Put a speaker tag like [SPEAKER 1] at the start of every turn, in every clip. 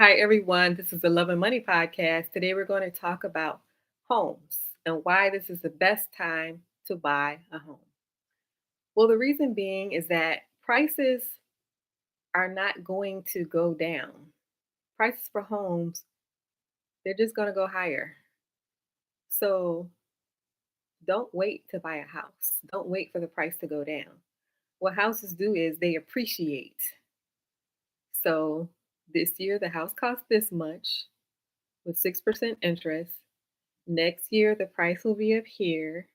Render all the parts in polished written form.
[SPEAKER 1] Hi, everyone. This is the Love and Money Podcast. Today, we're going to talk about homes and why this is the best time to buy a home. Well, the reason being is that prices are not going to go down. Prices for homes, they're just going to go higher. So don't wait to buy a house. Don't wait for the price to go down. What houses do is they appreciate. So this year, the house cost this much with 6% interest. Next year, the price will be up here.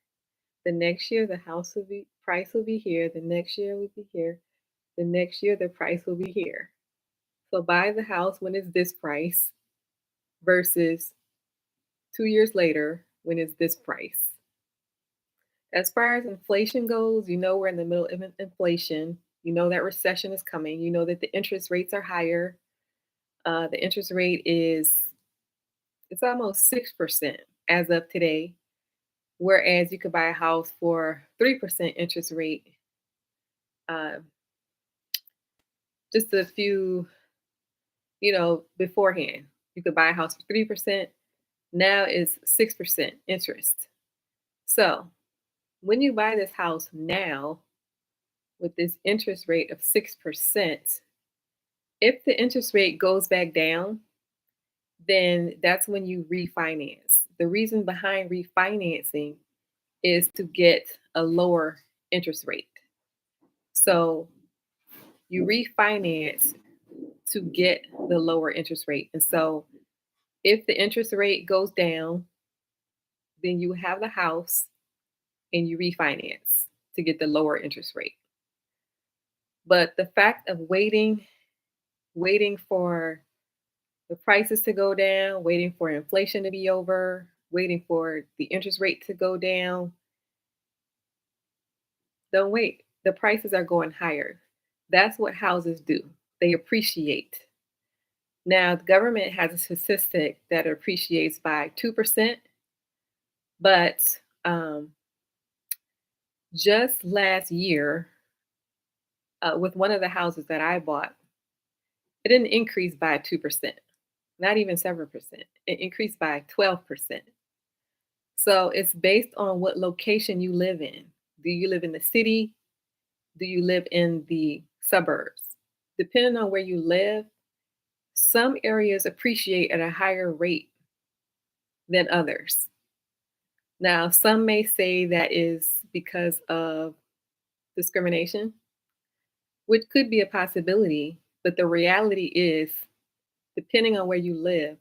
[SPEAKER 1] The next year, the house will be price will be here. The next year will be here. The next year, the price will be here. So buy the house when it's this price versus 2 years later when it's this price. As far as inflation goes, you know we're in the middle of inflation. You know that recession is coming. You know that the interest rates are higher. The interest rate it's almost 6% as of today. Whereas you could buy a house for 3% interest rate uh, just a few, beforehand. You could buy a house for 3%. Now it's 6% interest. So when you buy this house now with this interest rate of 6%, if the interest rate goes back down, then that's when you refinance. The reason behind refinancing is to get a lower interest rate. So you refinance to get the lower interest rate. And so if the interest rate goes down, then you have the house and you refinance to get the lower interest rate. But the fact of waiting for the prices to go down, waiting for inflation to be over, waiting for the interest rate to go down, don't wait. The prices are going higher. That's what houses do. They appreciate. Now, the government has a statistic that appreciates by 2%, but just last year, with one of the houses that I bought, it didn't increase by 2%, not even 7%. It increased by 12%. So it's based on what location you live in. Do you live in the city? Do you live in the suburbs? Depending on where you live, some areas appreciate at a higher rate than others. Now, some may say that is because of discrimination, which could be a possibility, but the reality is, depending on where you live,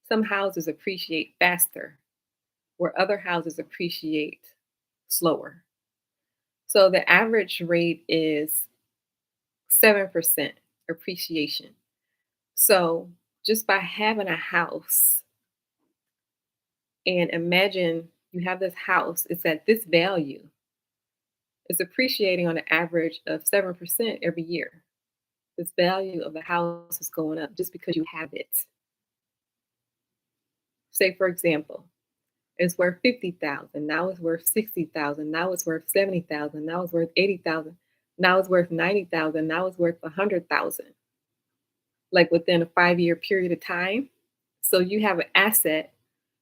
[SPEAKER 1] some houses appreciate faster, where other houses appreciate slower. So the average rate is 7% appreciation. So just by having a house, and imagine you have this house, it's at this value, it's appreciating on an average of 7% every year. This value of the house is going up just because you have it. Say, for example, it's worth 50,000. Now it's worth 60,000. Now it's worth 70,000. Now it's worth 80,000. Now it's worth 90,000. Now it's worth 100,000. Like within a 5-year period of time. So you have an asset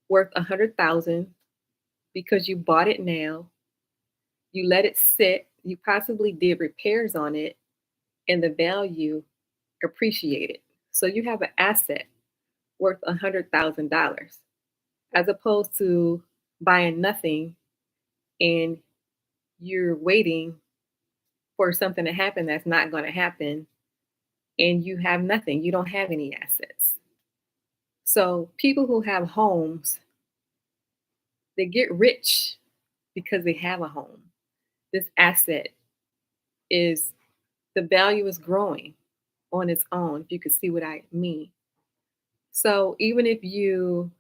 [SPEAKER 1] worth 100,000 because you bought it now. You let it sit. You possibly did repairs on it, and the value appreciated. So you have an asset worth $100,000 as opposed to buying nothing and you're waiting for something to happen that's not going to happen and you have nothing. You don't have any assets. So people who have homes, they get rich because they have a home. This asset is the value is growing on its own, if you could see what I mean. So even if you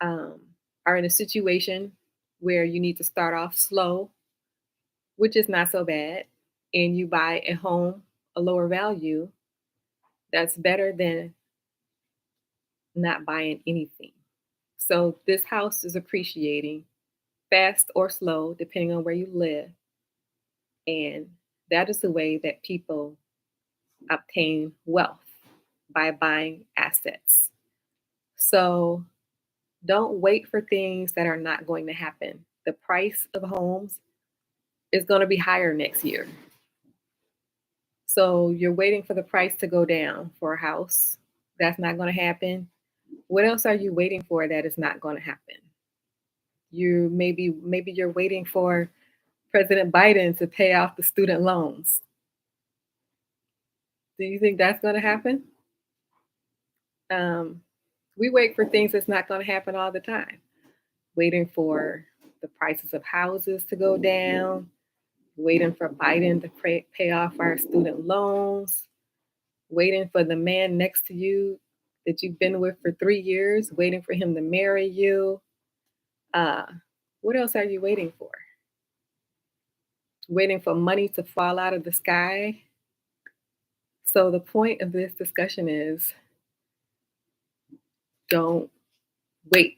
[SPEAKER 1] um, are in a situation where you need to start off slow, which is not so bad, and you buy a home, a lower value, that's better than not buying anything. So this house is appreciating fast or slow, depending on where you live. And that is the way that people obtain wealth. by buying assets. So don't wait for things that are not going to happen. The price of homes is going to be higher next year. So you're waiting for the price to go down for a house. That's not going to happen. What else are you waiting for that is not going to happen? You maybe you're waiting for President Biden to pay off the student loans. Do you think that's going to happen? Um, we wait for things that's not going to happen all the time. Waiting for the prices of houses to go down, waiting for Biden to pay off our student loans, waiting for the man next to you that you've been with for 3 years, waiting for him to marry you. Uh, what else are you waiting for? Waiting for money to fall out of the sky. So, the point of this discussion is don't wait.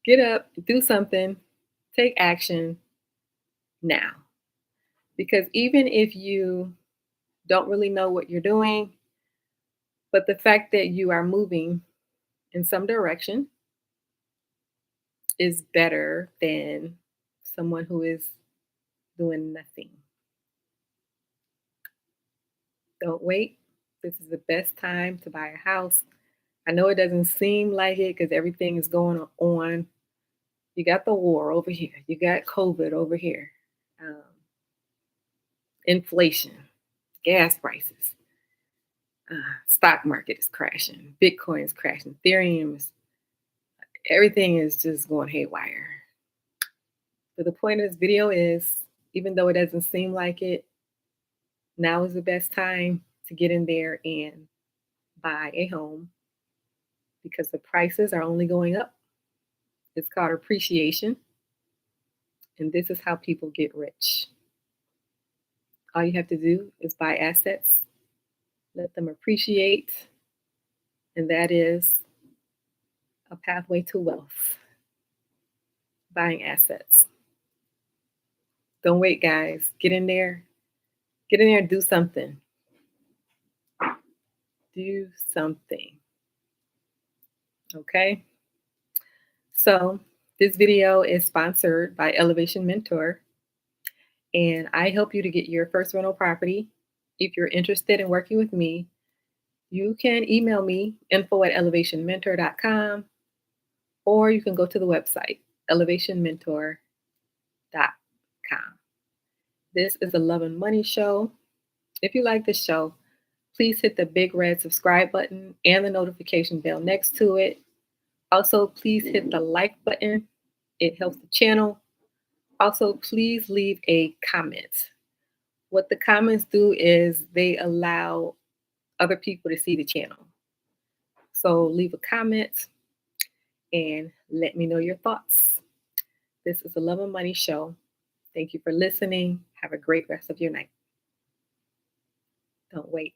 [SPEAKER 1] Get up, do something, take action now. Because even if you don't really know what you're doing, but the fact that you are moving in some direction is better than someone who is doing nothing. Don't wait. This is the best time to buy a house. I know it doesn't seem like it because everything is going on. You got the war over here, you got COVID over here, um, inflation, gas prices, stock market is crashing, Bitcoin is crashing, Ethereum is, everything is just going haywire. But the point of this video is, even though it doesn't seem like it, now is the best time to get in there and buy a home because the prices are only going up. It's called appreciation. And this is how people get rich. All you have to do is buy assets, let them appreciate, and that is a pathway to wealth. Buying assets. Don't wait, guys. Get in there. Get in there and do something. Do something. Okay? So, this video is sponsored by Elevation Mentor, and I help you to get your first rental property. If you're interested in working with me, you can email me info@elevationmentor.com, or you can go to the website elevationmentor.com. This is a Love and Money show. If you like this show, please hit the big red subscribe button and the notification bell next to it. Also, please hit the like button. It helps the channel. Also, please leave a comment. What the comments do is they allow other people to see the channel. So leave a comment and let me know your thoughts. This is the Love and Money show. Thank you for listening. Have a great rest of your night. Don't wait.